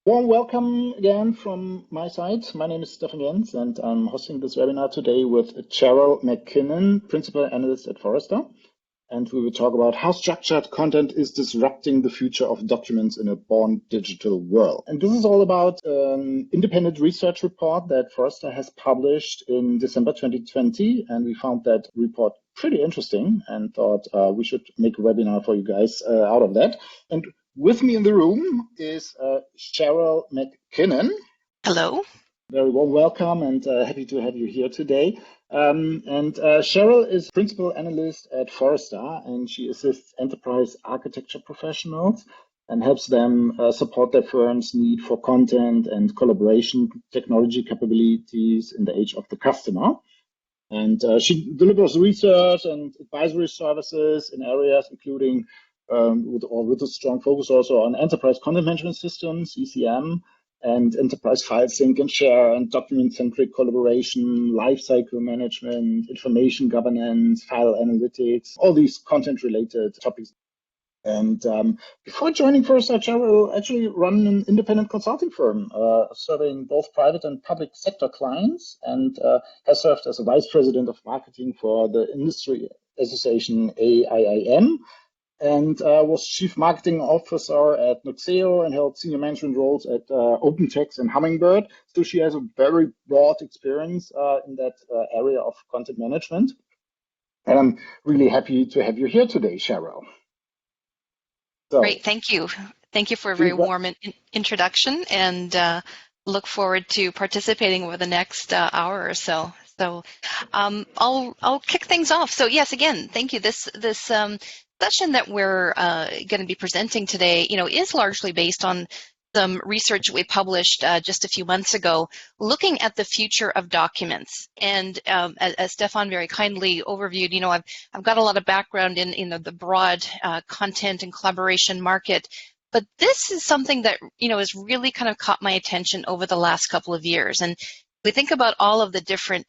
Warm welcome again from my side. My name is Stefan Gentz, and I'm hosting this webinar today with Cheryl Mckinnon, Principal Analyst at Forrester. And we will talk about how structured content is disrupting the future of documents in a born digital world. And this is all about an independent research report that Forrester has published in December 2020. And we found that report pretty interesting and thought we should make a webinar for you guys out of that. And with me in the room is Cheryl Mckinnon. Hello. Very warm welcome and happy to have you here today. Cheryl is Principal Analyst at Forrester, and she assists enterprise architecture professionals and helps them support their firm's need for content and collaboration technology capabilities in the age of the customer. And she delivers research and advisory services in areas including with a strong focus also on enterprise content management systems, ECM, and enterprise file sync and share and document-centric collaboration, lifecycle management, information governance, file analytics, all these content-related topics. And before joining Forrester, Cheryl actually run an independent consulting firm serving both private and public sector clients, and has served as a vice president of marketing for the industry association AIIM, and was chief marketing officer at Nuxeo and held senior management roles at OpenText and Hummingbird. So she has a very broad experience in that area of content management. And I'm really happy to have you here today, Cheryl. So, great, thank you. Thank you for a very warm introduction, and look forward to participating over the next hour or so. So I'll kick things off. So yes, again, thank you. This session that we're going to be presenting today, is largely based on some research we published just a few months ago, looking at the future of documents. And as Stefan very kindly overviewed, I've got a lot of background in the broad content and collaboration market. But this is something that, has really kind of caught my attention over the last couple of years. And we think about all of the different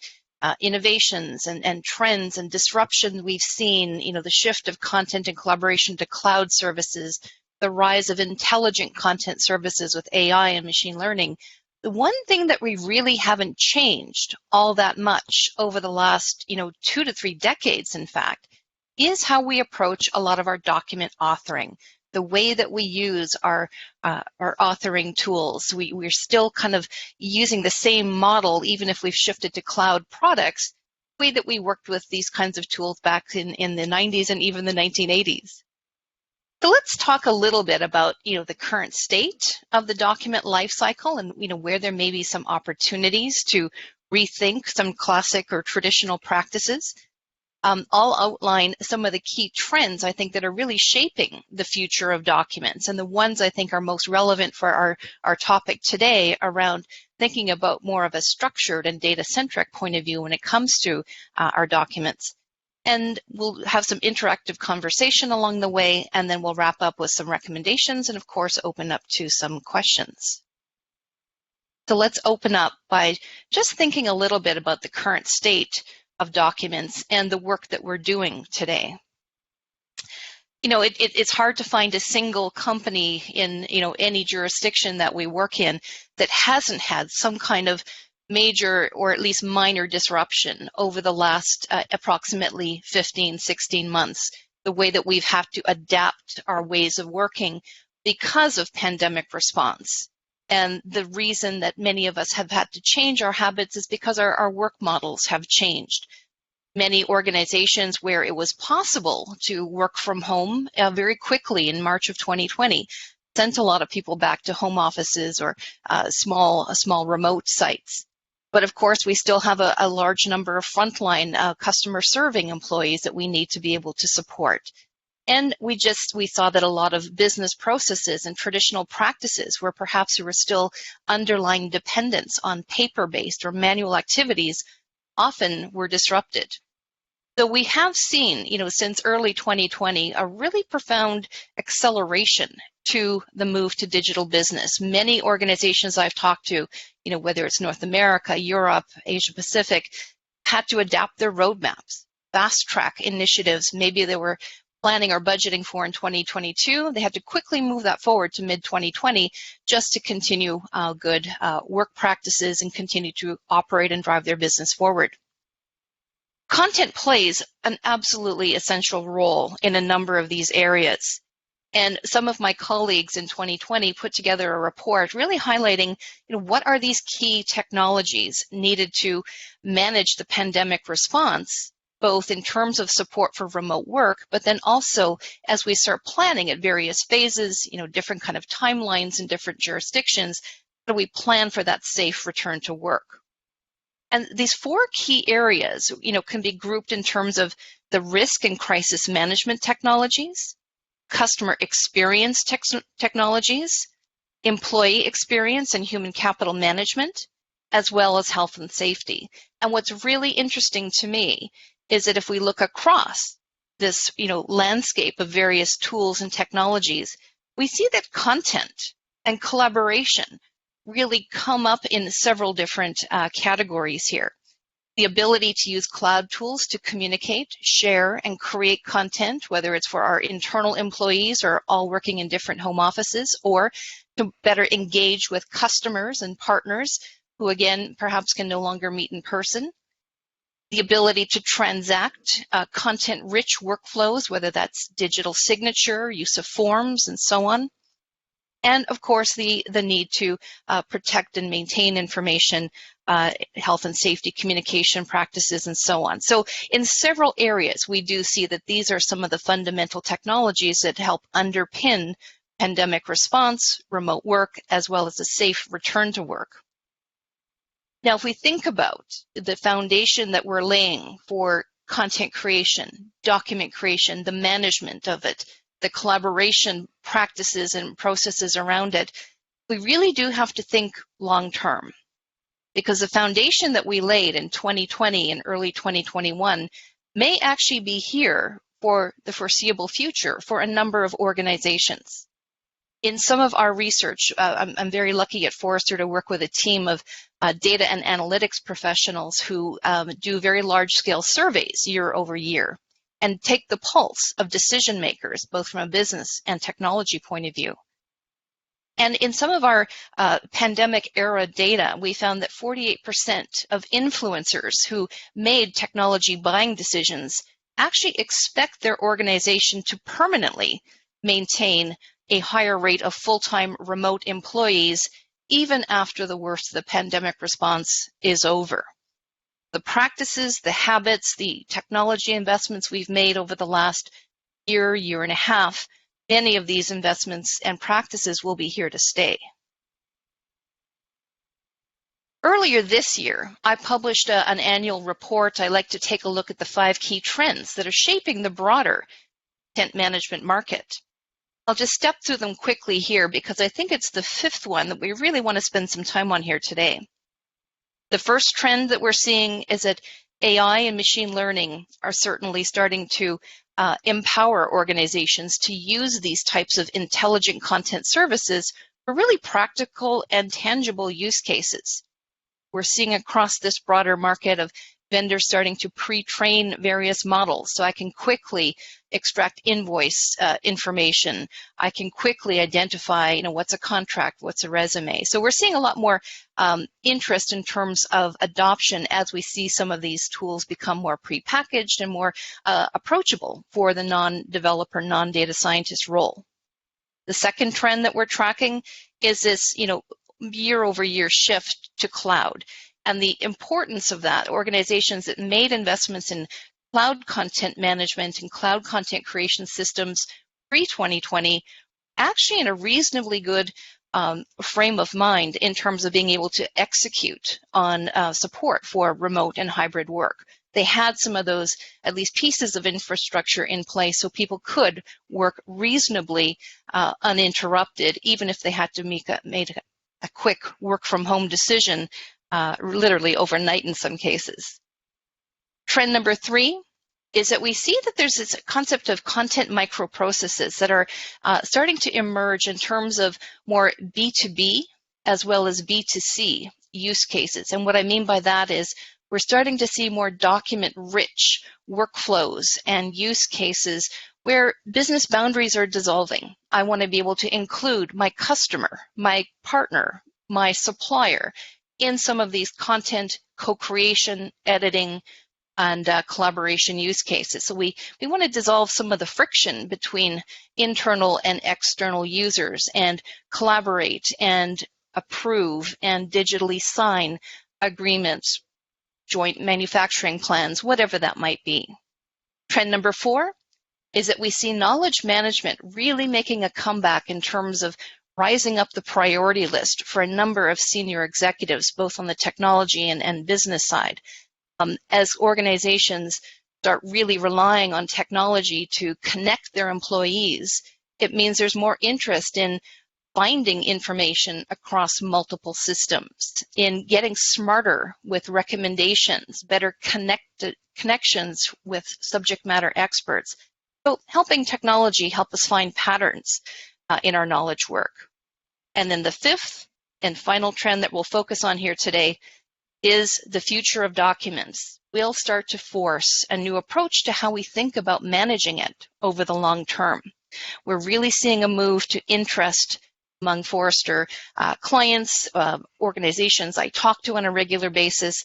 innovations and trends and disruption we've seen, the shift of content and collaboration to cloud services, the rise of intelligent content services with AI and machine learning. The one thing that we really haven't changed all that much over the last, 2 to 3 decades, in fact, is how we approach a lot of our document authoring. The way that we use our authoring tools. We're still kind of using the same model, even if we've shifted to cloud products, the way that we worked with these kinds of tools back in the 90s and even the 1980s. So let's talk a little bit about, the current state of the document lifecycle and, where there may be some opportunities to rethink some classic or traditional practices. I'll outline some of the key trends I think that are really shaping the future of documents, and the ones I think are most relevant for our topic today around thinking about more of a structured and data-centric point of view when it comes to our documents. And we'll have some interactive conversation along the way, and then we'll wrap up with some recommendations and, of course, open up to some questions. So let's open up by just thinking a little bit about the current state of documents and the work that we're doing today. It's hard to find a single company in, any jurisdiction that we work in that hasn't had some kind of major or at least minor disruption over the last approximately 15, 16 months, the way that we've had to adapt our ways of working because of pandemic response. And the reason that many of us have had to change our habits is because our work models have changed. Many organizations where it was possible to work from home very quickly in March of 2020 sent a lot of people back to home offices or small remote sites. But of course, we still have a large number of frontline customer serving employees that we need to be able to support. And we saw that a lot of business processes and traditional practices where perhaps there were still underlying dependence on paper-based or manual activities often were disrupted. So we have seen, since early 2020, a really profound acceleration to the move to digital business. Many organizations I've talked to, whether it's North America, Europe, Asia Pacific, had to adapt their roadmaps, fast track initiatives. Maybe they were planning or budgeting for in 2022, they had to quickly move that forward to mid-2020 just to continue good work practices and continue to operate and drive their business forward. Content plays an absolutely essential role in a number of these areas. And some of my colleagues in 2020 put together a report really highlighting, what are these key technologies needed to manage the pandemic response, both in terms of support for remote work, but then also as we start planning at various phases, different kind of timelines in different jurisdictions, how do we plan for that safe return to work? And these 4 key areas, can be grouped in terms of the risk and crisis management technologies, customer experience technologies, employee experience and human capital management, as well as health and safety. And what's really interesting to me is that if we look across this, landscape of various tools and technologies, we see that content and collaboration really come up in several different categories here. The ability to use cloud tools to communicate, share, and create content, whether it's for our internal employees or all working in different home offices, or to better engage with customers and partners who, again, perhaps can no longer meet in person. The ability to transact content-rich workflows, whether that's digital signature, use of forms, and so on. And of course, the need to protect and maintain information, health and safety communication practices, and so on. So in several areas, we do see that these are some of the fundamental technologies that help underpin pandemic response, remote work, as well as a safe return to work. Now, if we think about the foundation that we're laying for content creation, document creation, the management of it, the collaboration practices and processes around it, we really do have to think long-term, because the foundation that we laid in 2020 and early 2021 may actually be here for the foreseeable future for a number of organizations. In some of our research, I'm very lucky at Forrester to work with a team of data and analytics professionals who do very large-scale surveys year over year and take the pulse of decision makers, both from a business and technology point of view. And in some of our pandemic era data, we found that 48% of influencers who made technology buying decisions actually expect their organization to permanently maintain a higher rate of full-time remote employees even after the worst of the pandemic response is over. The practices, the habits, the technology investments we've made over the last year, year and a half, many of these investments and practices will be here to stay. Earlier this year, I published an annual report. I like to take a look at the 5 key trends that are shaping the broader content management market. I'll just step through them quickly here because I think it's the 5th one that we really want to spend some time on here today. The first trend that we're seeing is that AI and machine learning are certainly starting to empower organizations to use these types of intelligent content services for really practical and tangible use cases. We're seeing across this broader market of vendors starting to pre-train various models, so I can quickly extract invoice information. I can quickly identify, what's a contract, what's a resume. So we're seeing a lot more interest in terms of adoption as we see some of these tools become more pre-packaged and more approachable for the non-developer, non-data scientist role. The second trend that we're tracking is this, year-over-year shift to cloud. And the importance of that, organizations that made investments in cloud content management and cloud content creation systems pre-2020, actually in a reasonably good frame of mind in terms of being able to execute on support for remote and hybrid work. They had some of those, at least pieces of infrastructure in place so people could work reasonably uninterrupted, even if they had to make a quick work from home decision literally overnight in some cases. Trend number 3 is that we see that there's this concept of content microprocesses that are starting to emerge in terms of more B2B as well as B2C use cases. And what I mean by that is we're starting to see more document-rich workflows and use cases where business boundaries are dissolving. I want to be able to include my customer, my partner, my supplier in some of these content co-creation, editing, and collaboration use cases. So we want to dissolve some of the friction between internal and external users and collaborate and approve and digitally sign agreements, joint manufacturing plans, whatever that might be. Trend number 4 is that we see knowledge management really making a comeback in terms of rising up the priority list for a number of senior executives, both on the technology and business side. As organizations start really relying on technology to connect their employees, it means there's more interest in finding information across multiple systems, in getting smarter with recommendations, better connections with subject matter experts. So helping technology help us find patterns in our knowledge work. And then the 5th and final trend that we'll focus on here today is the future of documents. We'll start to force a new approach to how we think about managing it over the long term. We're really seeing a move to interest among Forrester clients, organizations I talk to on a regular basis.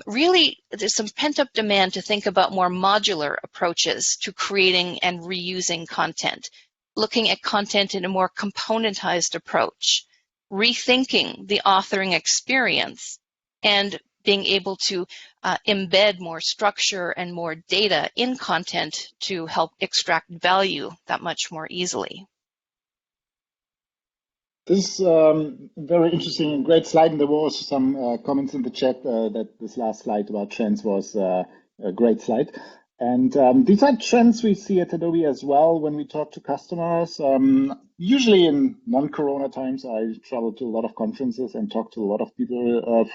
Really, there's some pent-up demand to think about more modular approaches to creating and reusing content, looking at content in a more componentized approach, rethinking the authoring experience, and being able to embed more structure and more data in content to help extract value that much more easily. This is very interesting and great slide, and there were also some comments in the chat that this last slide about trends was a great slide. And these are trends we see at Adobe as well when we talk to customers. Usually in non-corona times, I travel to a lot of conferences and talk to a lot of people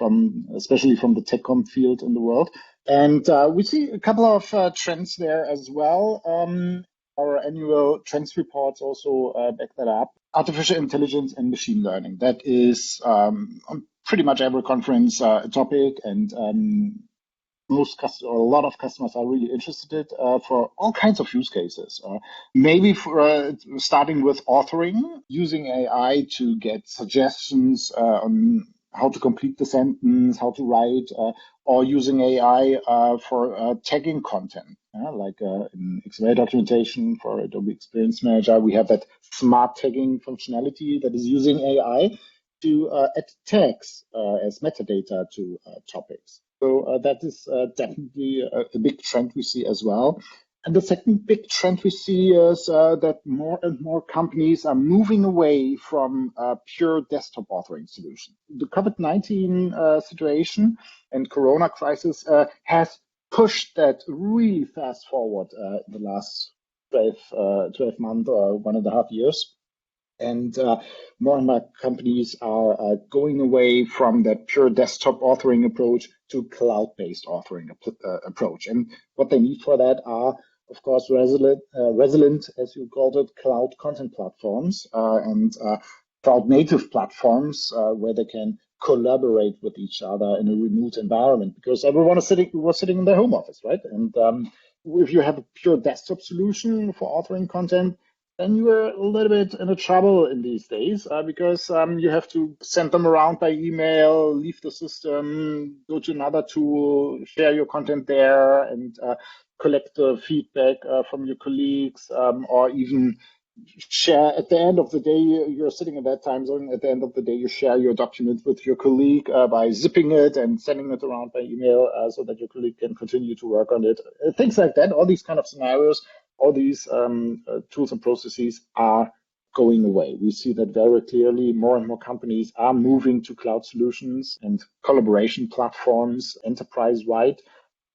especially from the TechComm field in the world. And we see a couple of trends there as well. Our annual trends reports also back that up. Artificial intelligence and machine learning. That is on pretty much every conference a topic, and a lot of customers are really interested for all kinds of use cases. Maybe for starting with authoring, using AI to get suggestions on how to complete the sentence, how to write, or using AI for tagging content. Like in XML documentation for Adobe Experience Manager, we have that smart tagging functionality that is using AI to add tags as metadata to topics. So that is definitely a big trend we see as well. And the second big trend we see is that more and more companies are moving away from pure desktop authoring solutions. The COVID-19 situation and Corona crisis has pushed that really fast forward in the last 12 months or 1.5 years. And more and more companies are going away from that pure desktop authoring approach to cloud-based authoring approach. And what they need for that are, of course, resilient, as you called it, cloud content platforms and cloud-native platforms where they can collaborate with each other in a remote environment, because everyone was sitting in their home office, right? And if you have a pure desktop solution for authoring content, then you are a little bit in a trouble in these days because you have to send them around by email, leave the system, go to another tool, share your content there, and collect the feedback from your colleagues, or even share at the end of the day. You're sitting in that time zone. At the end of the day, you share your document with your colleague by zipping it and sending it around by email so that your colleague can continue to work on it. Things like that. All these kind of scenarios, all these tools and processes are going away. We see that very clearly. More and more companies are moving to cloud solutions and collaboration platforms enterprise-wide,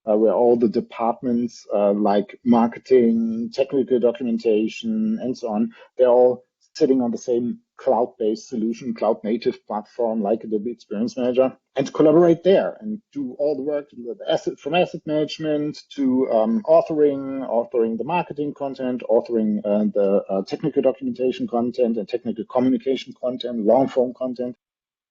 where all the departments like marketing, technical documentation, and so on, they're all sitting on the same cloud-based solution, cloud-native platform like Adobe Experience Manager, and collaborate there and do all the work from asset management to authoring the marketing content, authoring the technical documentation content and technical communication content, long-form content.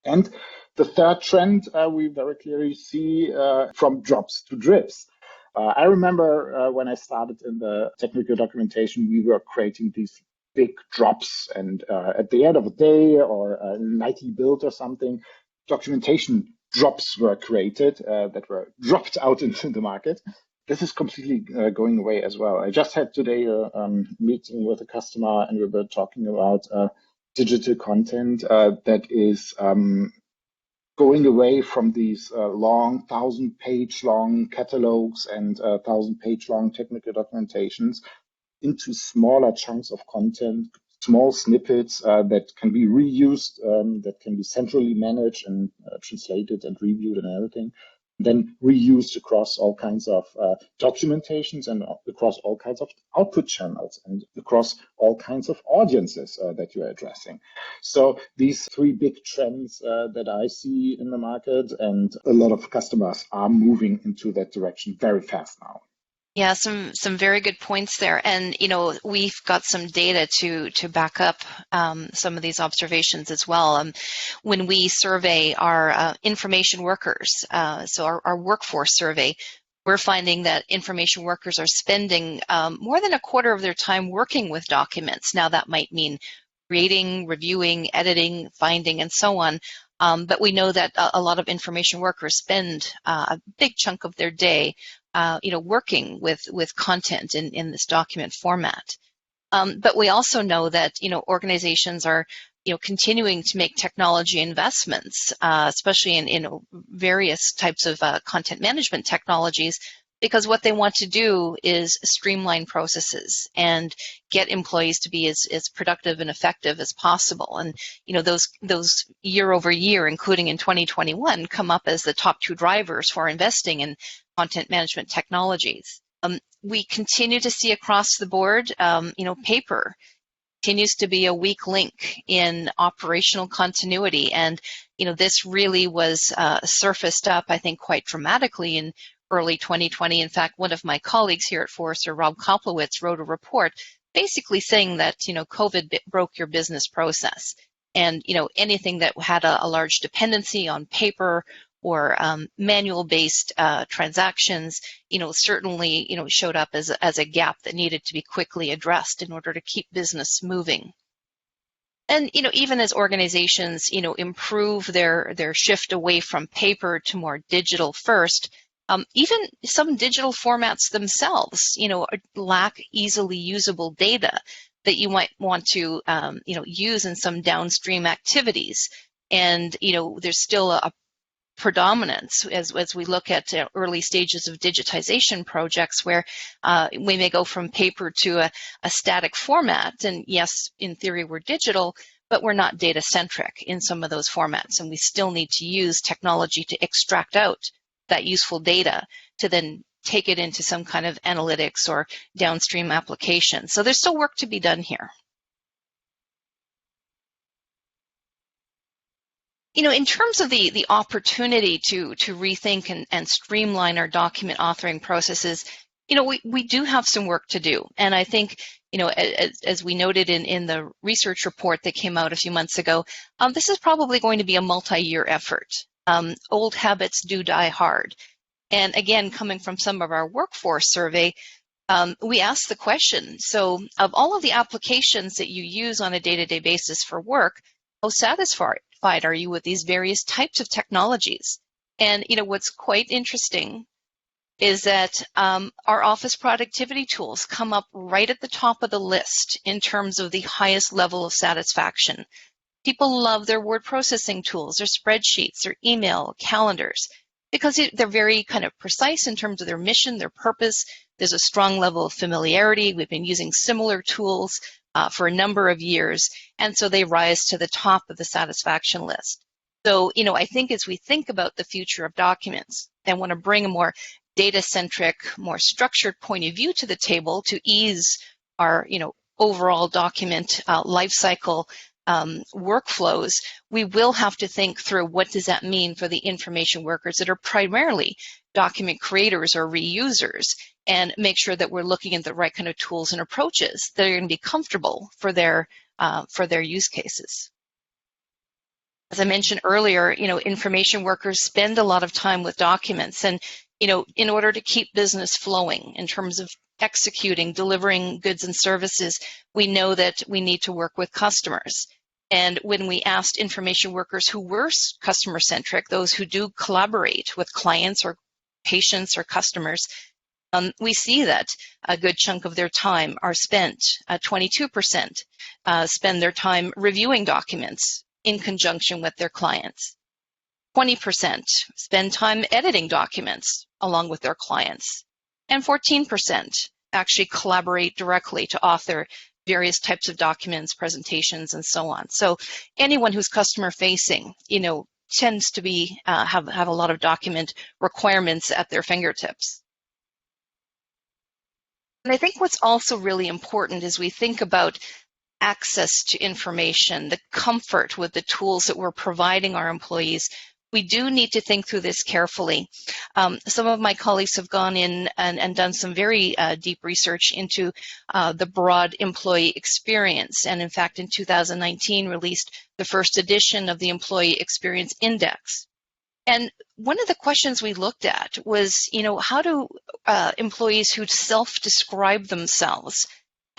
And the third trend we very clearly see from drops to drips. I remember when I started in the technical documentation, we were creating these big drops, and at the end of a day or a nightly build or something, documentation drops were created that were dropped out into the market. This is completely going away as well. I just had today a meeting with a customer, and we were talking about digital content that is going away from these long 1,000-page long catalogs and 1,000-page long technical documentations into smaller chunks of content, small snippets that can be reused, that can be centrally managed and translated and reviewed and everything, then reused across all kinds of documentations and across all kinds of output channels and across all kinds of audiences that you're addressing. So these three big trends that I see in the market, and a lot of customers are moving into that direction very fast now. Yeah, some very good points there, and we've got some data to back up some of these observations as well. When we survey our information workers, so our workforce survey, we're finding that information workers are spending more than a quarter of their time working with documents. Now that might mean creating, reviewing, editing, finding, and so on. But we know that a lot of information workers spend a big chunk of their day working with content in this document format. But we also know that, organizations are, continuing to make technology investments, especially in various types of content management technologies, because what they want to do is streamline processes and get employees to be as productive and effective as possible. And, those year over year, including in 2021, come up as the top two drivers for investing in content management technologies. We continue to see across the board, paper continues to be a weak link in operational continuity. And, this really was surfaced up, I think, quite dramatically in early 2020. In fact, one of my colleagues here at Forrester, Rob Koplowitz, wrote a report basically saying that, COVID broke your business process. And, anything that had a large dependency on paper or manual-based transactions, certainly, showed up as a gap that needed to be quickly addressed in order to keep business moving. And, even as organizations, improve their shift away from paper to more digital first, even some digital formats themselves, lack easily usable data that you might want to, use in some downstream activities. And, there's still a predominance as we look at early stages of digitization projects where we may go from paper to a static format. And yes, in theory, we're digital, but we're not data-centric in some of those formats. And we still need to use technology to extract out that useful data to then take it into some kind of analytics or downstream application. So there's still work to be done here. In terms of the opportunity to rethink and streamline our document authoring processes, we do have some work to do. And I think, as we noted in the research report that came out a few months ago, this is probably going to be a multi-year effort. Old habits do die hard. And again, coming from some of our workforce survey, we asked the question, so of all of the applications that you use on a day-to-day basis for work, how satisfied are you with these various types of technologies? And, what's quite interesting is that our office productivity tools come up right at the top of the list in terms of the highest level of satisfaction. People love their word processing tools, their spreadsheets, their email, calendars, because they're very kind of precise in terms of their mission, their purpose. There's a strong level of familiarity. We've been using similar tools for a number of years, and so they rise to the top of the satisfaction list. So, I think as we think about the future of documents and want to bring a more data-centric, more structured point of view to the table to ease our, overall document lifecycle workflows, we will have to think through what does that mean for the information workers that are primarily document creators or reusers, and make sure that we're looking at the right kind of tools and approaches that are going to be comfortable for their use cases. As I mentioned earlier, information workers spend a lot of time with documents, and in order to keep business flowing in terms of executing, delivering goods and services, we know that we need to work with customers. And when we asked information workers who were customer-centric, those who do collaborate with clients or patients or customers, we see that a good chunk of their time are spent, 22% spend their time reviewing documents in conjunction with their clients. 20% spend time editing documents along with their clients. And 14% actually collaborate directly to author various types of documents, presentations, and so on. So anyone who's customer-facing, tends to be have a lot of document requirements at their fingertips. And I think what's also really important is we think about access to information, the comfort with the tools that we're providing our employees. We do need to think through this carefully. Some of my colleagues have gone in and done some very deep research into the broad employee experience, and in fact in 2019 released the first edition of the Employee Experience Index. And one of the questions we looked at was, how do employees who self-describe themselves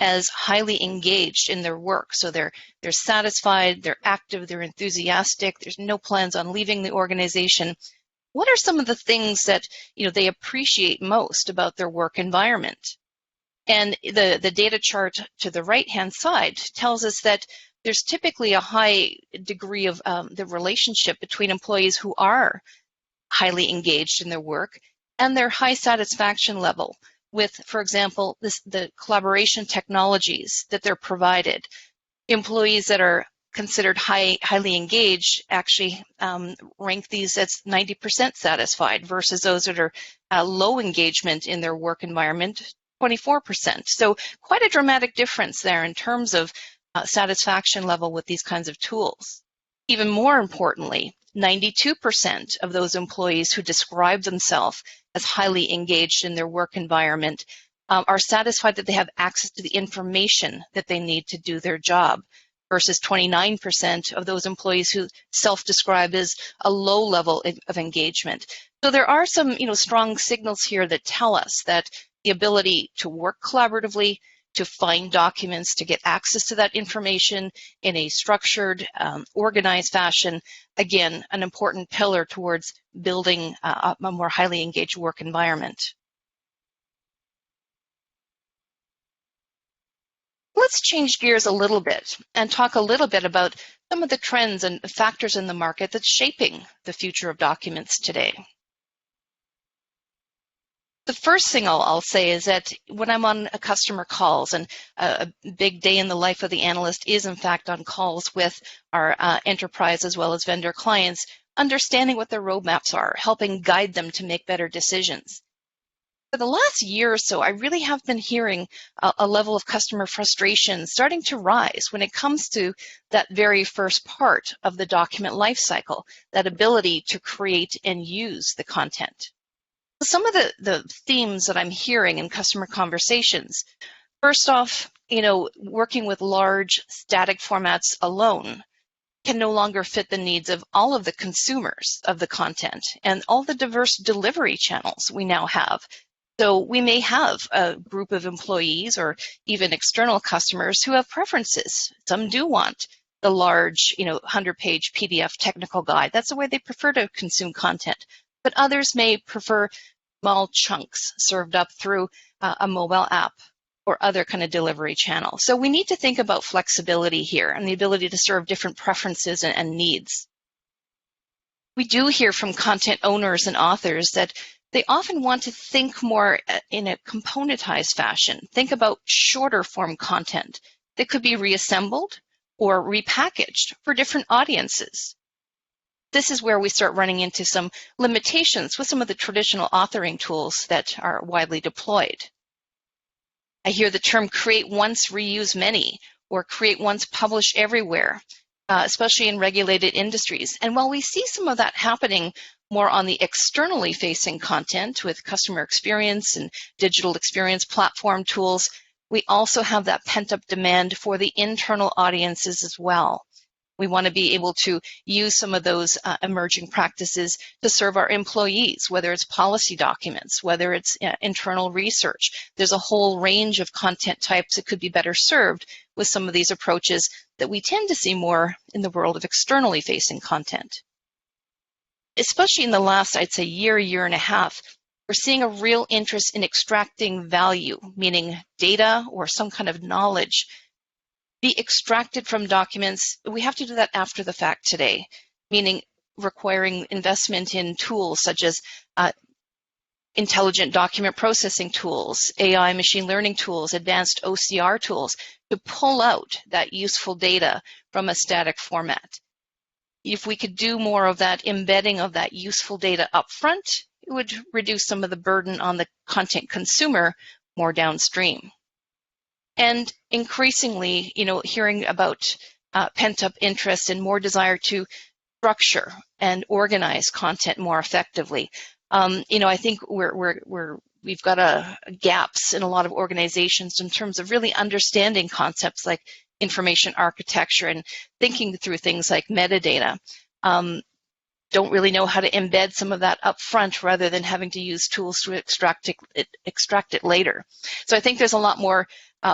as highly engaged in their work, so they're satisfied, they're active, they're enthusiastic, there's no plans on leaving the organization, what are some of the things that they appreciate most about their work environment? And the data chart to the right-hand side tells us that there's typically a high degree of the relationship between employees who are highly engaged in their work and their high satisfaction level with, for example, the collaboration technologies that they're provided. Employees that are considered highly engaged actually rank these as 90% satisfied versus those that are low engagement in their work environment, 24%. So quite a dramatic difference there in terms of satisfaction level with these kinds of tools. Even more importantly, 92% of those employees who describe themselves as highly engaged in their work environment are satisfied that they have access to the information that they need to do their job, versus 29% of those employees who self-describe as a low level of engagement. So there are some, strong signals here that tell us that the ability to work collaboratively, to find documents, to get access to that information in a structured, organized fashion, again, an important pillar towards building a more highly engaged work environment. Let's change gears a little bit and talk a little bit about some of the trends and factors in the market that's shaping the future of documents today. The first thing I'll say is that when I'm on a customer calls, and a big day in the life of the analyst is in fact on calls with our enterprise as well as vendor clients, understanding what their roadmaps are, helping guide them to make better decisions. For the last year or so, I really have been hearing a level of customer frustration starting to rise when it comes to that very first part of the document lifecycle, that ability to create and use the content. Some of the themes that I'm hearing in customer conversations, first off, working with large static formats alone can no longer fit the needs of all of the consumers of the content and all the diverse delivery channels we now have. So we may have a group of employees or even external customers who have preferences. Some do want the large, 100-page PDF technical guide. That's the way they prefer to consume content. But others may prefer small chunks served up through a mobile app or other kind of delivery channel. So we need to think about flexibility here and the ability to serve different preferences and needs. We do hear from content owners and authors that they often want to think more in a componentized fashion. Think about shorter form content that could be reassembled or repackaged for different audiences. This is where we start running into some limitations with some of the traditional authoring tools that are widely deployed. I hear the term create once, reuse many, or create once, publish everywhere, especially in regulated industries. And while we see some of that happening more on the externally facing content with customer experience and digital experience platform tools, we also have that pent-up demand for the internal audiences as well. We want to be able to use some of those emerging practices to serve our employees, whether it's policy documents, whether it's internal research. There's a whole range of content types that could be better served with some of these approaches that we tend to see more in the world of externally facing content. Especially in the last, I'd say, year and a half, we're seeing a real interest in extracting value, meaning data or some kind of knowledge be extracted from documents. We have to do that after the fact today, meaning requiring investment in tools such as intelligent document processing tools, AI machine learning tools, advanced OCR tools to pull out that useful data from a static format. If we could do more of that embedding of that useful data up front, it would reduce some of the burden on the content consumer more downstream. And increasingly, hearing about pent-up interest and more desire to structure and organize content more effectively. I think we've got gaps in a lot of organizations in terms of really understanding concepts like information architecture and thinking through things like metadata. Don't really know how to embed some of that up front rather than having to use tools to extract it later. So I think there's a lot more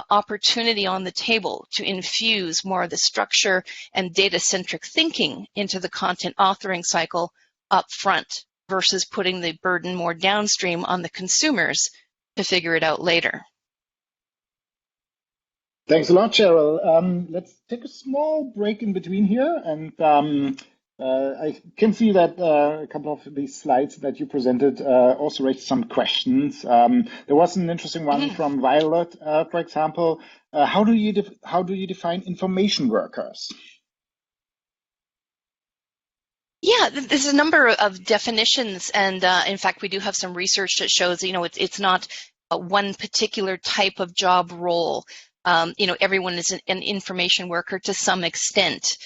opportunity on the table to infuse more of the structure and data-centric thinking into the content authoring cycle up front versus putting the burden more downstream on the consumers to figure it out later. Thanks a lot, Cheryl. Let's take a small break in between here, and I can see that a couple of these slides that you presented also raised some questions. There was an interesting one from Violet, for example. How do you define information workers? Yeah, there's a number of definitions, and in fact, we do have some research that shows, it's not one particular type of job role. Everyone is an information worker to some extent.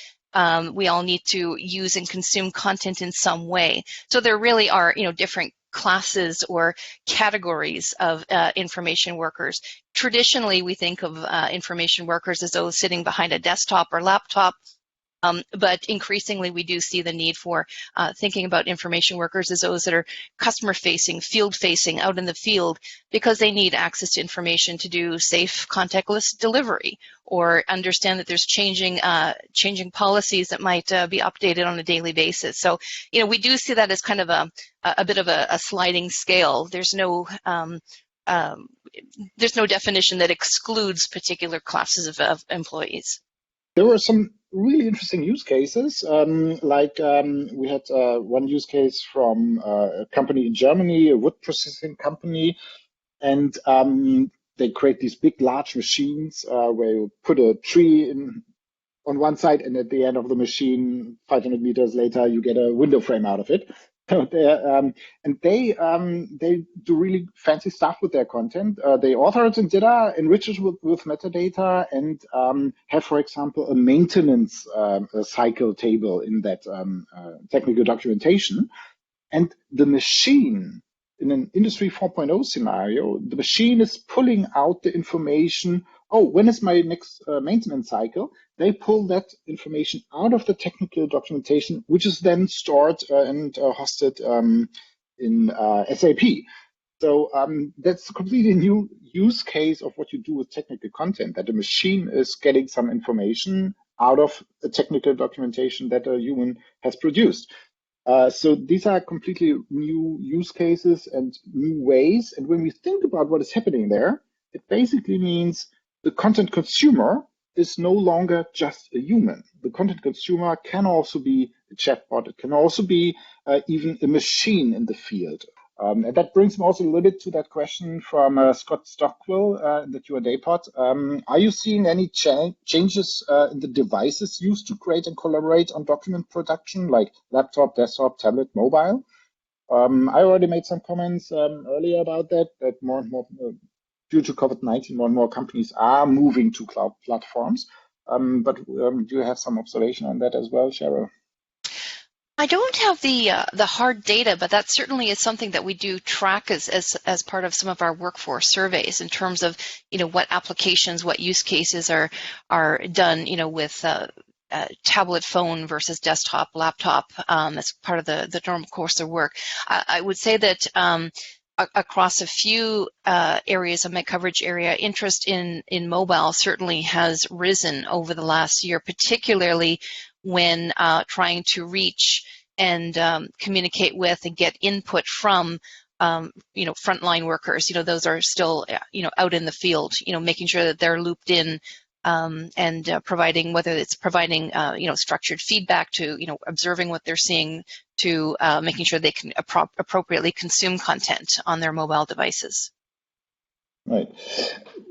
We all need to use and consume content in some way. So there really are, different classes or categories of information workers. Traditionally, we think of information workers as those sitting behind a desktop or laptop. But increasingly, we do see the need for thinking about information workers as those that are customer-facing, field-facing, out in the field, because they need access to information to do safe contactless delivery or understand that there's changing policies that might be updated on a daily basis. So, we do see that as kind of a bit of a sliding scale. There's no definition that excludes particular classes of employees. There were some really interesting use cases. We had one use case from a company in Germany, a wood processing company, and they create these big, large machines where you put a tree on one side, and at the end of the machine, 500 meters later, you get a window frame out of it. So they do really fancy stuff with their content. They author it in data, enrich it with metadata, and have, for example, a maintenance cycle table in that technical documentation. And the machine, in an Industry 4.0 scenario, the machine is pulling out the information. Oh, when is my next maintenance cycle? They pull that information out of the technical documentation, which is then stored and hosted in SAP. So that's a completely new use case of what you do with technical content, that the machine is getting some information out of the technical documentation that a human has produced. So these are completely new use cases and new ways. And when we think about what is happening there, it basically means the content consumer is no longer just a human. The content consumer can also be a chatbot. It can also be even a machine in the field. And that brings me also a little bit to that question from Scott Stockwell in the Q&A pod. Are you seeing any changes in the devices used to create and collaborate on document production, like laptop, desktop, tablet, mobile? I already made some comments earlier about that more and more, due to COVID-19, more and more companies are moving to cloud platforms. But do you have some observation on that as well, Cheryl? I don't have the hard data, but that certainly is something that we do track as part of some of our workforce surveys in terms of what applications, what use cases are done with tablet phone versus desktop laptop as part of the normal course of work. I would say that across a few areas of my coverage area, interest in mobile certainly has risen over the last year, particularly when trying to reach and communicate with and get input from frontline workers. Those are still out in the field, making sure that they're looped in and providing, whether it's providing structured feedback to observing what they're seeing, to making sure they can appropriately consume content on their mobile devices. Right.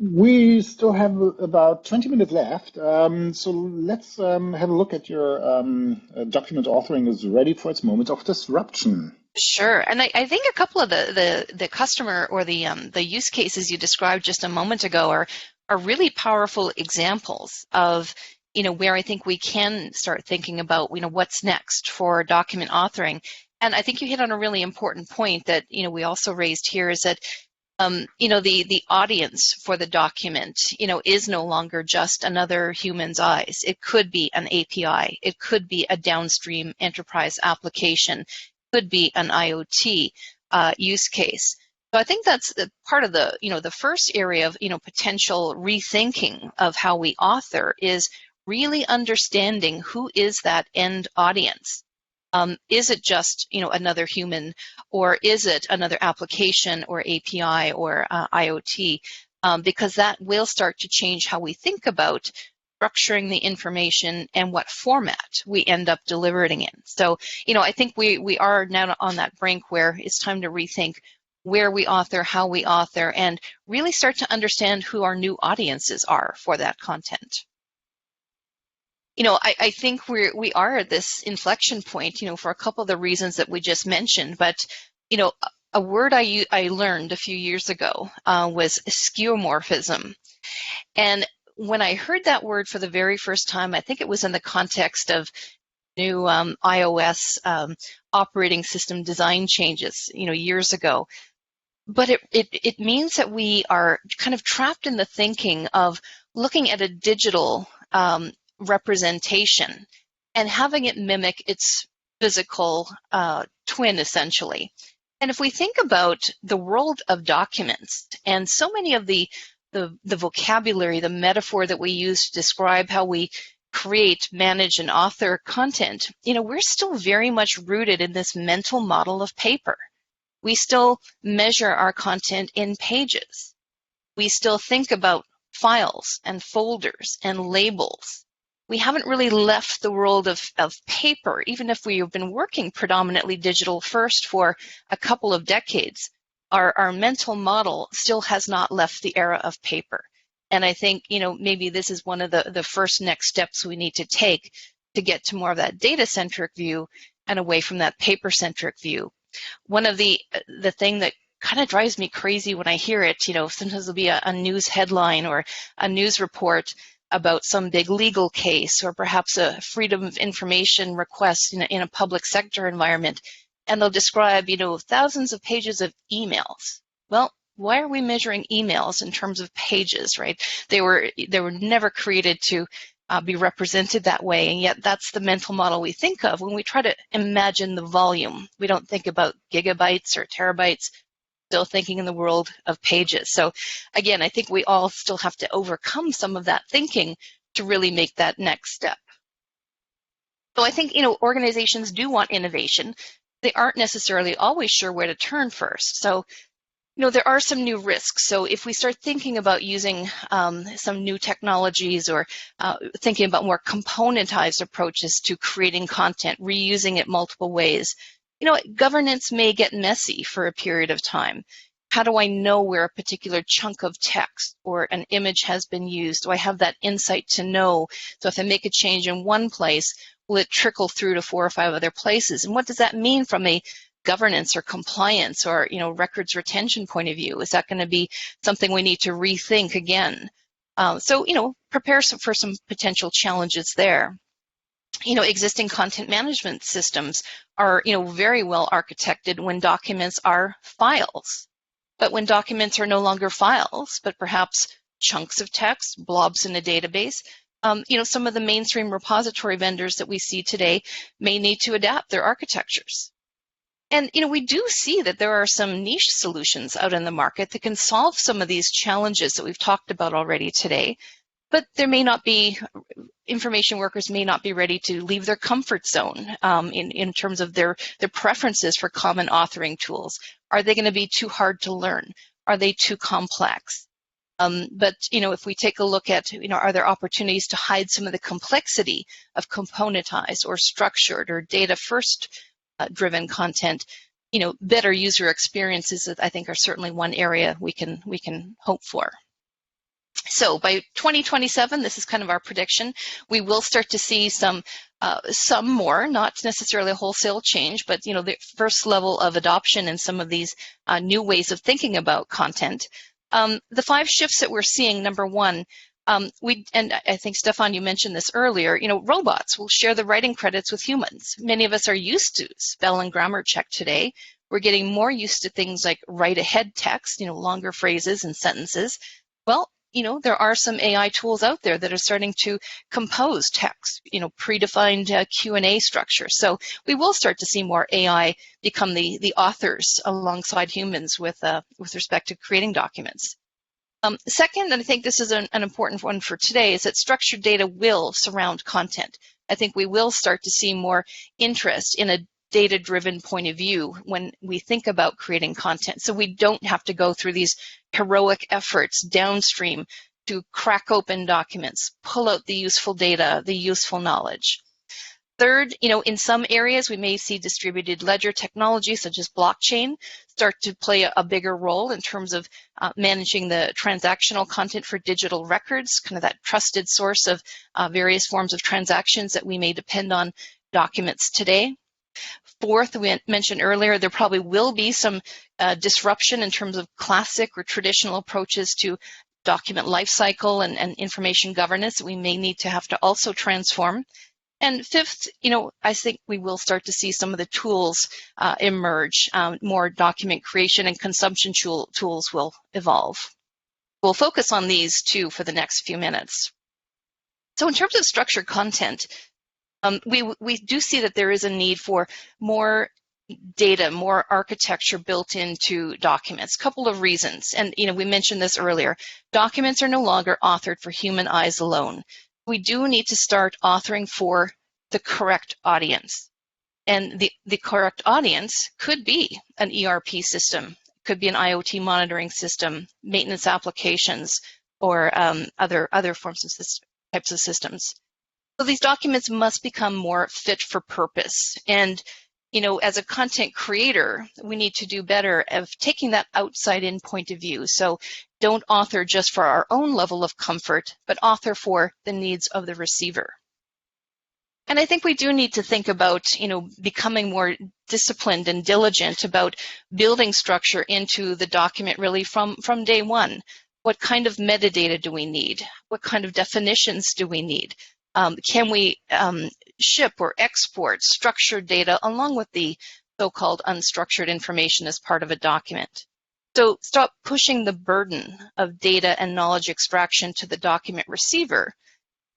We still have about 20 minutes left, so let's have a look at your document authoring is ready for its moment of disruption. Sure, and I think a couple of the customer or the use cases you described just a moment ago are really powerful examples of where I think we can start thinking about what's next for document authoring. And I think you hit on a really important point that we also raised here, is that the audience for the document is no longer just another human's eyes. It could be an API, it could be a downstream enterprise application, could be an IoT use case. So I think that's part of the first area of potential rethinking of how we author, is really understanding who is that end audience. Is it just another human, or is it another application or API or IoT? Because that will start to change how we think about structuring the information and what format we end up delivering in. So, I think we are now on that brink where it's time to rethink where we author, how we author, and really start to understand who our new audiences are for that content. I think we are at this inflection point, for a couple of the reasons that we just mentioned. But, a word I learned a few years ago was skeuomorphism. And when I heard that word for the very first time, I think it was in the context of new iOS operating system design changes, years ago. But it means that we are kind of trapped in the thinking of looking at a digital representation and having it mimic its physical twin, essentially. And if we think about the world of documents, and so many of the vocabulary, the metaphor that we use to describe how we create, manage, and author content, we're still very much rooted in this mental model of paper. We still measure our content in pages. We still think about files and folders and labels. We haven't really left the world of paper, even if we have been working predominantly digital first for a couple of decades. Our mental model still has not left the era of paper. And I think, maybe this is one of the first next steps we need to take to get to more of that data-centric view and away from that paper-centric view. One of the thing that kind of drives me crazy when I hear it, sometimes there'll be a news headline or a news report about some big legal case, or perhaps a freedom of information request in a public sector environment. And they'll describe, thousands of pages of emails. Well, why are we measuring emails in terms of pages, right? They were never created to be represented that way, and yet that's the mental model we think of when we try to imagine the volume. We don't think about gigabytes or terabytes, still thinking in the world of pages. So again, I think we all still have to overcome some of that thinking to really make that next step. So I think, organizations do want innovation. They aren't necessarily always sure where to turn first. So there are some new risks. So if we start thinking about using some new technologies, or thinking about more componentized approaches to creating content, reusing it multiple ways, governance may get messy for a period of time. How do I know where a particular chunk of text or an image has been used? Do I have that insight to know? So if I make a change in one place, will it trickle through to 4 or 5 other places? And what does that mean from a governance or compliance or records retention point of view? Is that going to be something we need to rethink again? So prepare for some potential challenges there. Existing content management systems are very well architected when documents are files. But when documents are no longer files, but perhaps chunks of text, blobs in a database, Some of the mainstream repository vendors that we see today may need to adapt their architectures. And, we do see that there are some niche solutions out in the market that can solve some of these challenges that we've talked about already today. But there may not be, information workers may not be ready to leave their comfort zone in terms of their preferences for common authoring tools. Are they going to be too hard to learn? Are they too complex? But if we take a look at, are there opportunities to hide some of the complexity of componentized or structured or data-first driven content? Better user experiences, I think, are certainly one area we can hope for. So by 2027, this is kind of our prediction, we will start to see some more, not necessarily a wholesale change, but the first level of adoption in some of these new ways of thinking about content. The 5 shifts that we're seeing, number one, and I think, Stefan, you mentioned this earlier, robots will share the writing credits with humans. Many of us are used to spell and grammar check today. We're getting more used to things like write-ahead text, longer phrases and sentences. Well, there are some AI tools out there that are starting to compose text, predefined Q&A structure. So we will start to see more AI become the authors alongside humans with respect to creating documents. Second, and I think this is an important one for today, is that structured data will surround content. I think we will start to see more interest in a data-driven point of view when we think about creating content. So we don't have to go through these heroic efforts downstream to crack open documents, pull out the useful data, the useful knowledge. Third, in some areas we may see distributed ledger technology such as blockchain start to play a bigger role in terms of managing the transactional content for digital records, kind of that trusted source of various forms of transactions that we may depend on documents today. Fourth, we mentioned earlier, there probably will be some disruption in terms of classic or traditional approaches to document lifecycle and information governance that we may need to have to also transform. And fifth, I think we will start to see some of the tools emerge. More document creation and consumption tools will evolve. We'll focus on these two for the next few minutes. So in terms of structured content, we do see that there is a need for more data, more architecture built into documents. A couple of reasons, and we mentioned this earlier. Documents are no longer authored for human eyes alone. We do need to start authoring for the correct audience. And the correct audience could be an ERP system, could be an IoT monitoring system, maintenance applications, or other forms of types of systems. So these documents must become more fit for purpose. And, as a content creator, we need to do better of taking that outside-in point of view. So don't author just for our own level of comfort, but author for the needs of the receiver. And I think we do need to think about, becoming more disciplined and diligent about building structure into the document really from day one. What kind of metadata do we need? What kind of definitions do we need? Can we ship or export structured data along with the so-called unstructured information as part of a document? So stop pushing the burden of data and knowledge extraction to the document receiver,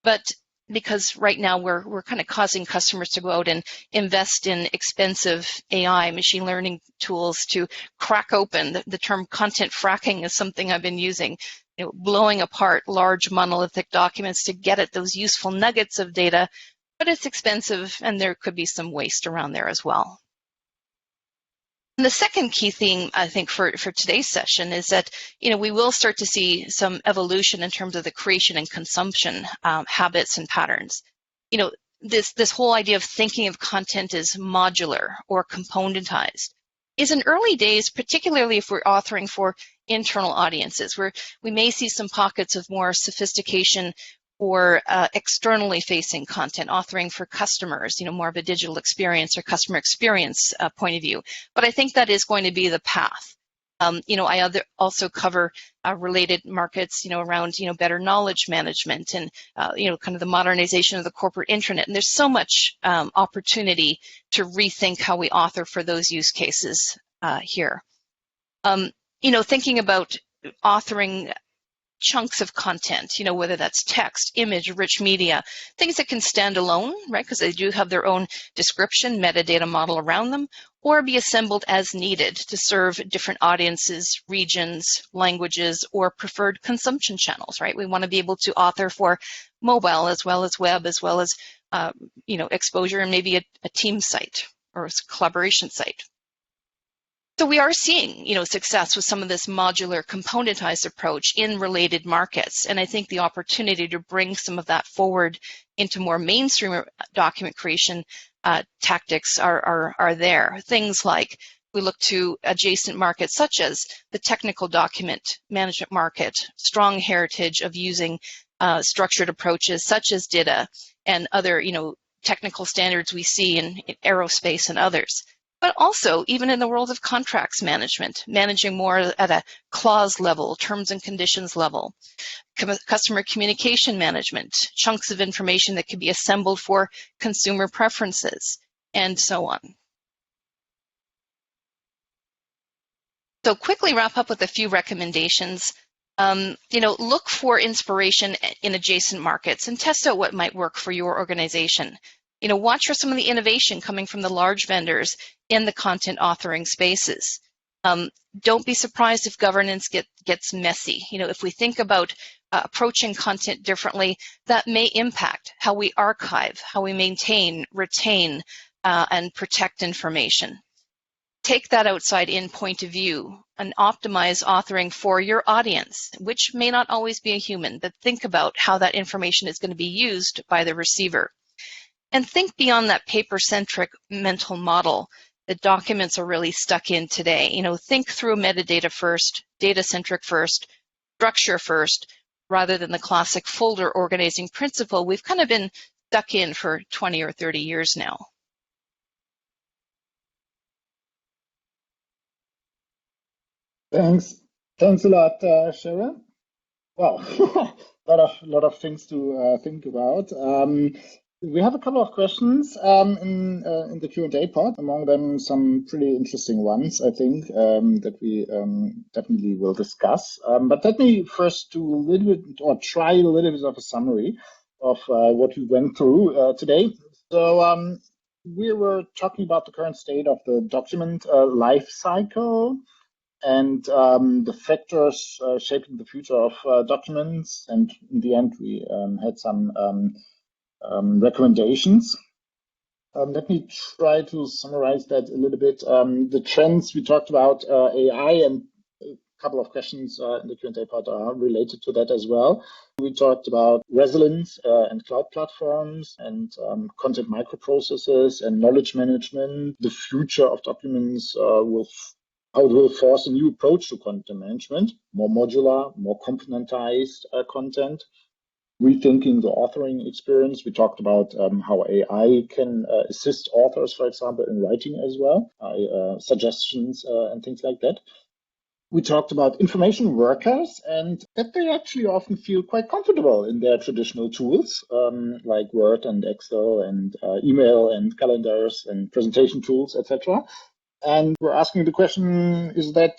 but because right now we're kind of causing customers to go out and invest in expensive AI, machine learning tools to crack open. The term content fracking is something I've been using, blowing apart large monolithic documents to get at those useful nuggets of data, but it's expensive and there could be some waste around there as well. And the second key theme, I think, for today's session is that, we will start to see some evolution in terms of the creation and consumption habits and patterns. This whole idea of thinking of content as modular or componentized is in early days, particularly if we're authoring for internal audiences, where we may see some pockets of more sophistication or externally facing content, authoring for customers, more of a digital experience or customer experience point of view. But I think that is going to be the path. I also cover related markets, around, better knowledge management and, kind of the modernization of the corporate intranet. And there's so much opportunity to rethink how we author for those use cases here. Thinking about authoring chunks of content, whether that's text, image, rich media, things that can stand alone, right, because they do have their own description, metadata model around them, or be assembled as needed to serve different audiences, regions, languages, or preferred consumption channels, right? We want to be able to author for mobile as well as web, as well as, exposure and maybe a team site or a collaboration site. So we are seeing, success with some of this modular componentized approach in related markets. And I think the opportunity to bring some of that forward into more mainstream document creation tactics are there. Things like we look to adjacent markets such as the technical document management market, strong heritage of using structured approaches such as DITA and other, technical standards we see in aerospace and others. But also, even in the world of contracts management, managing more at a clause level, terms and conditions level, customer communication management, chunks of information that can be assembled for consumer preferences, and so on. So quickly wrap up with a few recommendations. Look for inspiration in adjacent markets and test out what might work for your organization. Watch for some of the innovation coming from the large vendors in the content authoring spaces. Don't be surprised if governance gets messy. If we think about approaching content differently, that may impact how we archive, how we maintain, retain, and protect information. Take that outside-in point of view and optimize authoring for your audience, which may not always be a human, but think about how that information is going to be used by the receiver. And think beyond that paper-centric mental model that documents are really stuck in today. Think through metadata first, data-centric first, structure first, rather than the classic folder organizing principle we've kind of been stuck in for 20 or 30 years now. Thanks a lot, Cheryl. Well, a lot of things to think about. We have a couple of questions in the Q&A part, among them some pretty interesting ones, I think, that we definitely will discuss. But let me first do a little bit, or try a little bit of a summary of what we went through today. So we were talking about the current state of the document life cycle and the factors shaping the future of documents. And in the end, we had some recommendations. Let me try to summarize that a little bit. The trends, we talked about AI, and a couple of questions in the Q&A part are related to that as well. We talked about resilience and cloud platforms and content microprocesses and knowledge management. The future of documents how it will force a new approach to content management, more modular, more componentized content. Rethinking the authoring experience. We talked about how AI can assist authors, for example, in writing as well, suggestions and things like that. We talked about information workers and that they actually often feel quite comfortable in their traditional tools like Word and Excel and email and calendars and presentation tools, etc. And we're asking the question, is that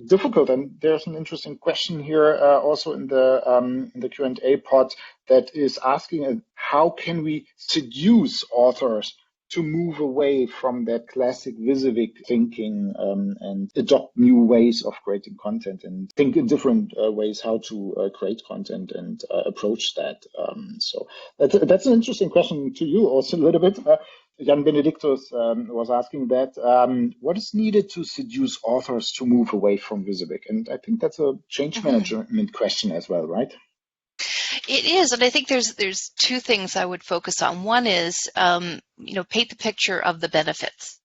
difficult? And there's an interesting question here also in the Q&A pod that is asking, how can we seduce authors to move away from that classic Wysiwyg thinking and adopt new ways of creating content and think in different ways how to create content and approach that. So that's an interesting question to you also a little bit. Jan Benedictus was asking that, what is needed to seduce authors to move away from Wysiwyg? And I think that's a change management question as well, right? It is, and I think there's two things I would focus on. One is, paint the picture of the benefits,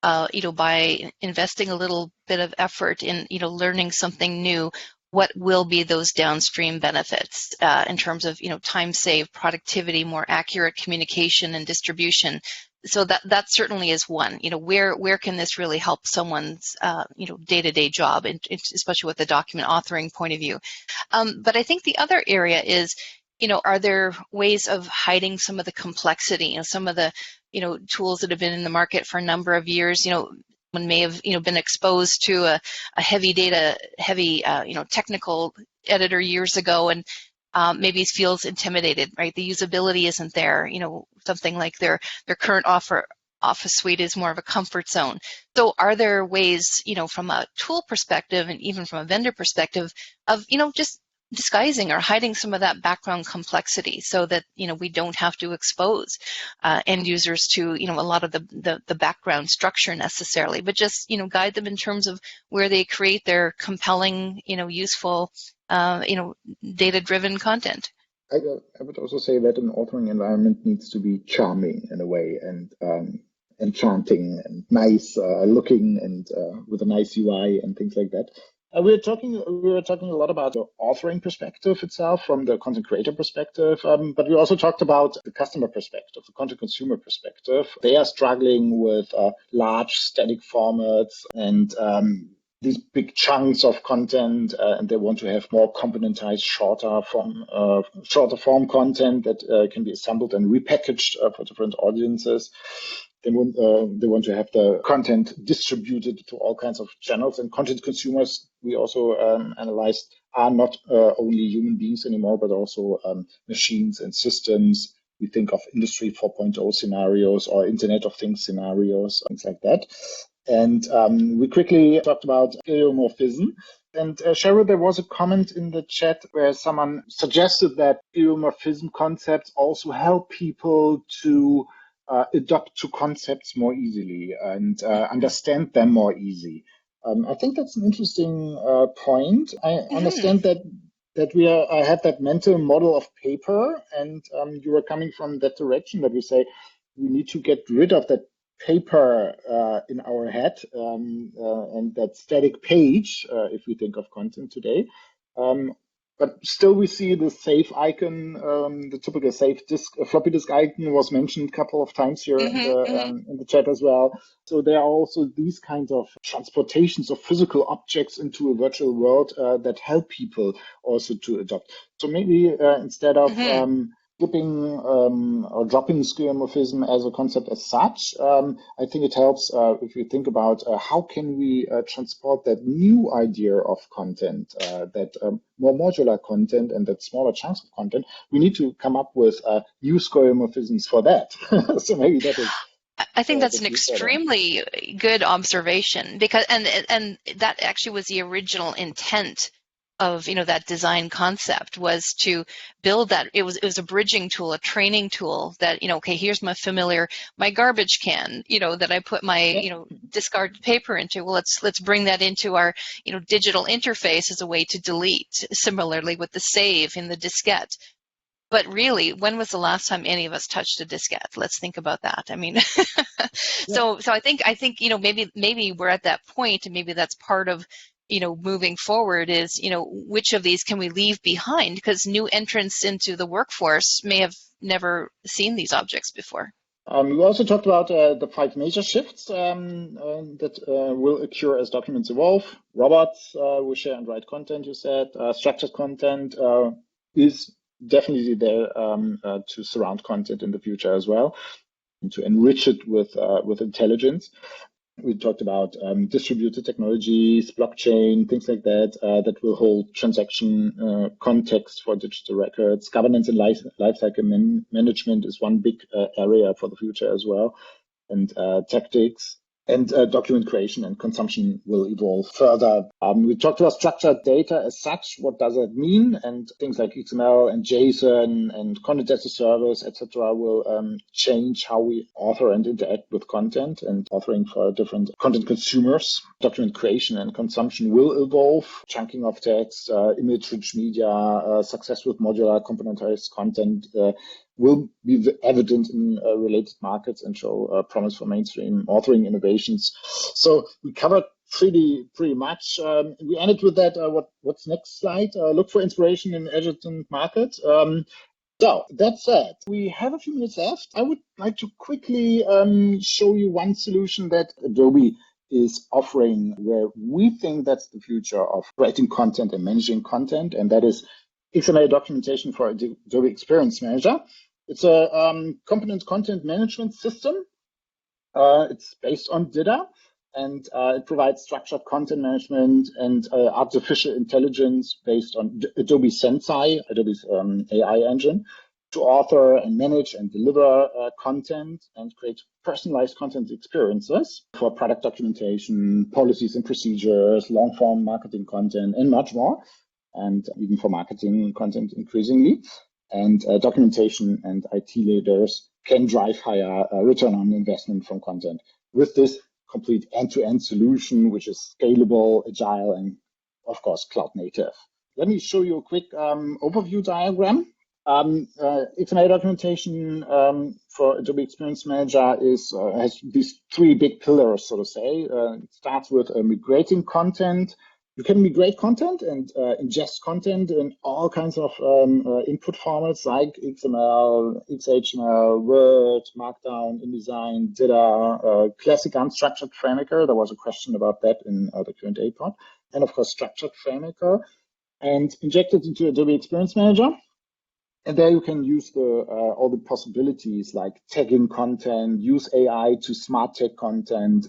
by investing a little bit of effort in, learning something new. What will be those downstream benefits in terms of, time saved, productivity, more accurate communication and distribution? So that certainly is one. Where can this really help someone's day-to-day job, especially with the document authoring point of view? But I think the other area is, are there ways of hiding some of the complexity and some of the tools that have been in the market for a number of years? One may have been exposed to a heavy technical editor years ago and maybe feels intimidated, right? The usability isn't there. Something like their current Office suite is more of a comfort zone. So are there ways, from a tool perspective and even from a vendor perspective of, just disguising or hiding some of that background complexity so that, we don't have to expose end users to, a lot of the background structure necessarily, but just, guide them in terms of where they create their compelling, useful, data-driven content? I would also say that an authoring environment needs to be charming in a way and enchanting and nice looking and with a nice UI and things like that. We were talking a lot about the authoring perspective itself from the content creator perspective, but we also talked about the customer perspective, the content consumer perspective. They are struggling with large static formats and these big chunks of content, and they want to have more componentized, shorter form content that can be assembled and repackaged for different audiences. They want to have the content distributed to all kinds of channels, and content consumers, we also analyzed, are not only human beings anymore, but also machines and systems. We think of Industry 4.0 scenarios or Internet of Things scenarios, things like that. And we quickly talked about skeuomorphism. And Cheryl, there was a comment in the chat where someone suggested that skeuomorphism concepts also help people to adopt to concepts more easily and understand them more easy. I think that's an interesting point. I understand that I had that mental model of paper, and you were coming from that direction that we say we need to get rid of that paper in our head and that static page if we think of content today. But still we see the save icon, the typical save disk, floppy disk icon was mentioned a couple of times here in the chat as well. So there are also these kinds of transportations of physical objects into a virtual world that help people also to adopt. So maybe instead of flipping or dropping skeuomorphism as a concept as such, I think it helps if we think about how can we transport that new idea of content, that more modular content and that smaller chunks of content. We need to come up with new skeuomorphisms for that. So maybe that is. I think that's an extremely good observation, because and that actually was the original intent of that design concept, was to build that. It was a bridging tool, a training tool that okay, here's my garbage can that I put my discarded paper into. Well, let's bring that into our digital interface as a way to delete. Similarly with the save in the diskette. But really, when was the last time any of us touched a diskette? Let's think about that. I mean, so I think maybe we're at that point, and maybe that's part of moving forward is, which of these can we leave behind? Because new entrants into the workforce may have never seen these objects before. We also talked about the 5 major shifts that will occur as documents evolve. Robots will share and write content, you said. Structured content is definitely there to surround content in the future as well, and to enrich it with intelligence. We talked about distributed technologies, blockchain, things like that, that will hold transaction context for digital records. Governance and lifecycle management is one big area for the future as well. And tactics and document creation and consumption will evolve further. We talked about structured data as such. What does that mean? And things like XML and JSON and content as a service, etc., will change how we author and interact with content, and authoring for different content consumers. Document creation and consumption will evolve. Chunking of text, image-rich media, success with modular componentized content will be evident in related markets and show promise for mainstream authoring innovations. So we covered pretty much. We ended with that. What's next slide? Look for inspiration in adjacent markets. So that said, we have a few minutes left. I would like to quickly show you one solution that Adobe is offering, where we think that's the future of writing content and managing content, and that is XML documentation for Adobe Experience Manager. It's a component content management system. It's based on DIDA, and it provides structured content management and artificial intelligence based on Adobe Sensei, Adobe's AI engine, to author and manage and deliver content and create personalized content experiences for product documentation, policies and procedures, long-form marketing content, and much more, and even for marketing content increasingly. And documentation and IT leaders can drive higher return on investment from content with this complete end-to-end solution, which is scalable, agile, and of course, cloud native. Let me show you a quick overview diagram. XML documentation for Adobe Experience Manager has these three big pillars, so to say. It starts with migrating content. You can migrate content and ingest content in all kinds of input formats like XML, XHTML, Word, Markdown, InDesign, DITA, classic unstructured FrameMaker. There was a question about that in the Q&A pod. And of course, structured FrameMaker, and inject it into Adobe Experience Manager. And there you can use all the possibilities like tagging content, use AI to smart tag content,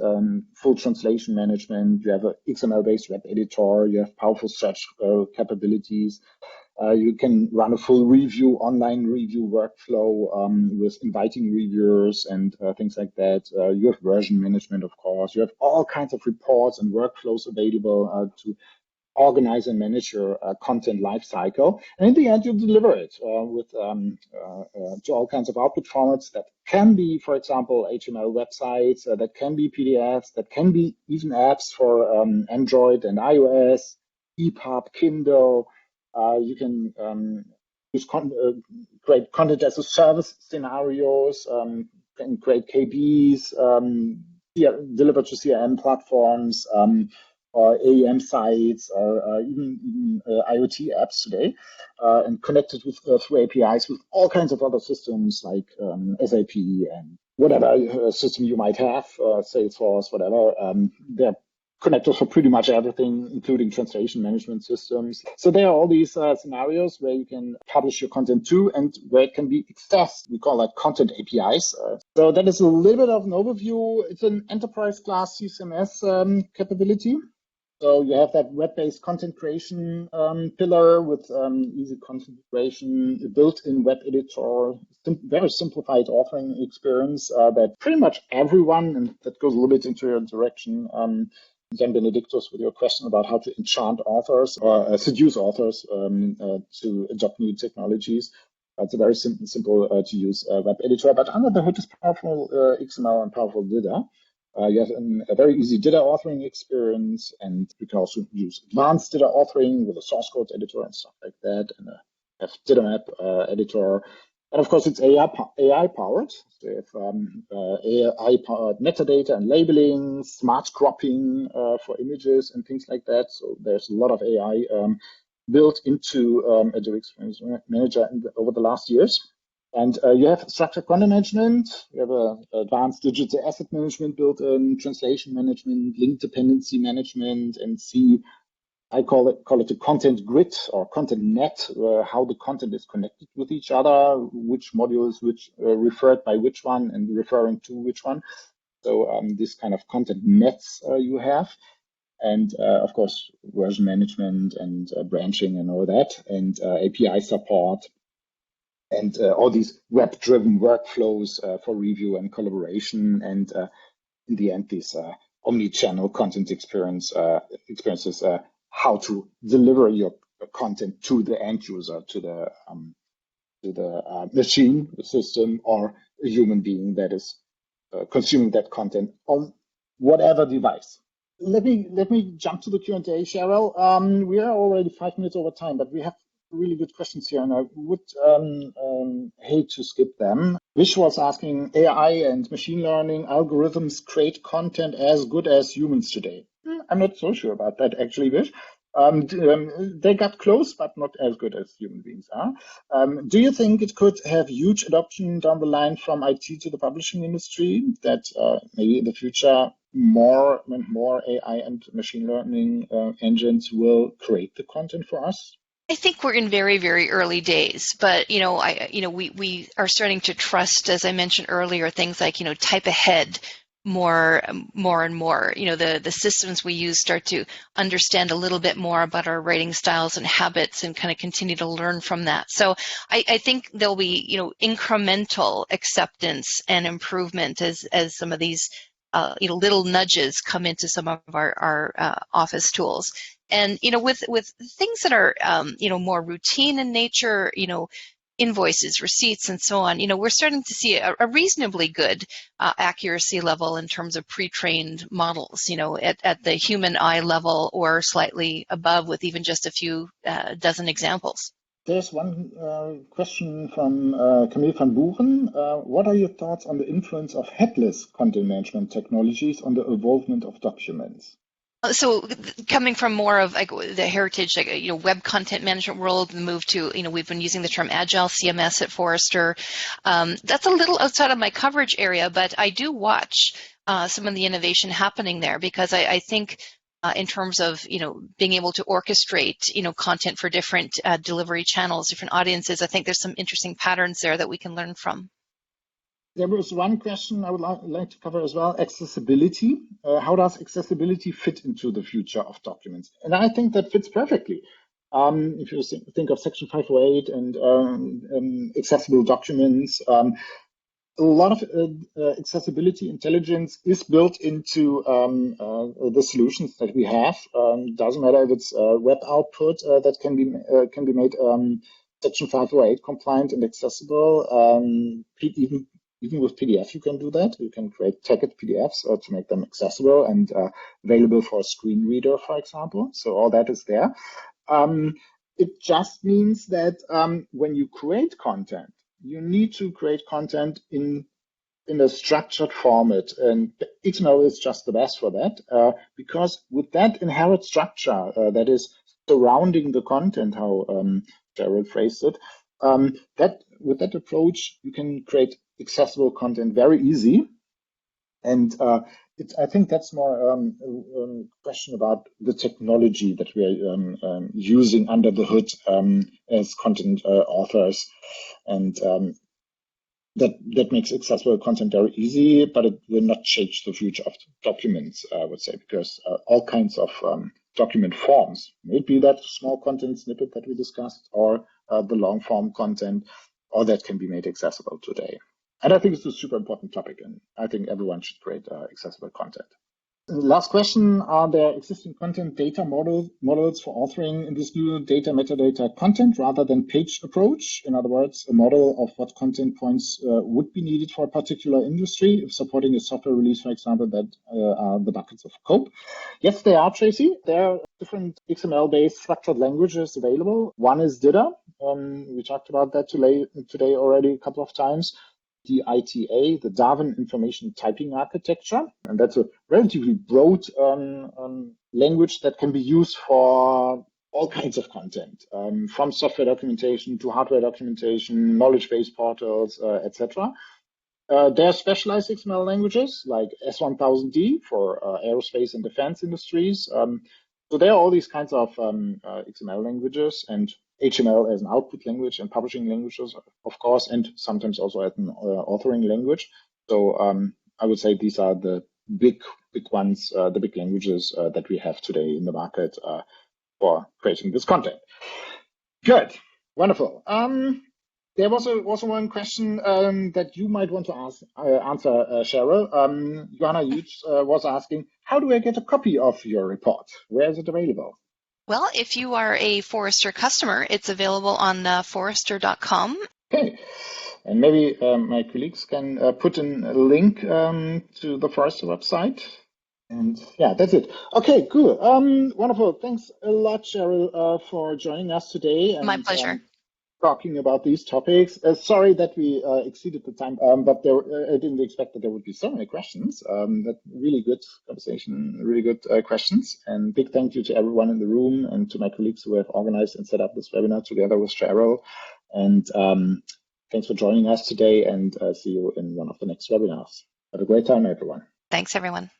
full translation management. You have an XML-based web editor. You have powerful search capabilities. You can run a full review, online review workflow with inviting reviewers and things like that. You have version management, of course. You have all kinds of reports and workflows available to organize and manage your content lifecycle. And in the end, you deliver it to all kinds of output formats that can be, for example, HTML websites, that can be PDFs, that can be even apps for Android and iOS, EPUB, Kindle. You can use create content as a service scenarios, and create KBs, deliver to CRM platforms, or AEM sites, or even IoT apps today, and connected with through APIs with all kinds of other systems like SAP and whatever system you might have, Salesforce, whatever. They're connectors for pretty much everything, including translation management systems. So there are all these scenarios where you can publish your content to and where it can be accessed. We call that content APIs. So that is a little bit of an overview. It's an enterprise class CCMS capability. So you have that web-based content creation pillar with easy content creation, a built-in web editor, very simplified authoring experience that pretty much everyone, and that goes a little bit into your direction, Jan Benedictus, with your question about how to enchant authors or seduce authors to adopt new technologies. It's a very simple to use web editor, but under the hood is powerful XML and powerful DITA. You have a very easy DITA authoring experience, and you can also use advanced DITA authoring with a source code editor and stuff like that, and have DITA map editor. And of course, it's AI powered. So you have AI powered metadata and labeling, smart cropping for images and things like that. So there's a lot of AI built into Adobe Experience Manager over the last years. And you have structured content management. You have advanced digital asset management built in, translation management, link dependency management, and I call it a content grid or content net, how the content is connected with each other, which modules which referred by which one and referring to which one. So this kind of content nets you have. And of course, version management and branching and all that, and API support. And all these web-driven workflows for review and collaboration, and in the end, these omni-channel content experiences, how to deliver your content to the end user, to the machine, the system, or a human being that is consuming that content on whatever device. Let me jump to the Q&A, Cheryl. We are already 5 minutes over time, but we have really good questions here, and I would hate to skip them. Vish was asking, AI and machine learning algorithms create content as good as humans today. I'm not so sure about that, actually, Vish. They got close, but not as good as human beings are. Do you think it could have huge adoption down the line from IT to the publishing industry, that maybe in the future more and more AI and machine learning engines will create the content for us? I think we're in very, very early days, but we are starting to trust, as I mentioned earlier, things like type ahead more and more. The systems we use start to understand a little bit more about our writing styles and habits and kind of continue to learn from that. So I think there'll be, incremental acceptance and improvement as some of these, little nudges come into some of our Office tools. And, with things that are, more routine in nature, invoices, receipts, and so on, we're starting to see a reasonably good accuracy level in terms of pre-trained models, at the human eye level or slightly above with even just a few dozen examples. There's one question from Camille van Buren. What are your thoughts on the influence of headless content management technologies on the evolvement of documents? So coming from more of like the heritage, web content management world, and move to, we've been using the term Agile CMS at Forrester. That's a little outside of my coverage area, but I do watch some of the innovation happening there because I think in terms of, being able to orchestrate, content for different delivery channels, different audiences, I think there's some interesting patterns there that we can learn from. There was one question I would like to cover as well, accessibility. How does accessibility fit into the future of documents? And I think that fits perfectly. If you think of Section 508 and accessible documents, a lot of accessibility intelligence is built into the solutions that we have. Doesn't matter if it's web output that can be made Section 508 compliant and accessible. Even with PDF, you can do that. You can create tagged PDFs to make them accessible and available for a screen reader, for example. So all that is there. It just means that when you create content, you need to create content in a structured format, and XML is just the best for that, because with that inherent structure that is surrounding the content, how Cheryl phrased it, with that approach, you can create accessible content very easy. And I think that's more a question about the technology that we are using under the hood as content authors. And that makes accessible content very easy, but it will not change the future of documents, I would say, because all kinds of document forms, maybe that small content snippet that we discussed, or the long form content, all that can be made accessible today. And I think it's a super important topic, and I think everyone should create accessible content. Last question, are there existing content data models for authoring in this new data metadata content rather than page approach? In other words, a model of what content points would be needed for a particular industry, if supporting a software release, for example, that are the buckets of code. Yes, they are, Tracy. There are different XML-based structured languages available. One is DITA. We talked about that today already a couple of times. The ITA, the Darwin Information Typing Architecture. And that's a relatively broad language that can be used for all kinds of content, from software documentation to hardware documentation, knowledge base portals, etc. There are specialized XML languages like S1000D for aerospace and defense industries. So there are all these kinds of XML languages, and HTML as an output language and publishing languages, of course, and sometimes also as an authoring language. So I would say these are the big ones, the big languages that we have today in the market for creating this content. Good, wonderful. There was also one question that you might want to answer, Cheryl. Johanna Hughes was asking, how do I get a copy of your report? Where is it available? Well, if you are a Forrester customer, it's available on Forrester.com. Okay, and maybe my colleagues can put in a link to the Forrester website. And yeah, that's it. Okay, cool. Wonderful. Thanks a lot, Cheryl, for joining us today. And, my pleasure. Talking about these topics. Sorry that we exceeded the time, but I didn't expect that there would be so many questions. That really good conversation, really good questions. And big thank you to everyone in the room and to my colleagues who have organized and set up this webinar together with Cheryl. And thanks for joining us today, and see you in one of the next webinars. Have a great time, everyone. Thanks, everyone.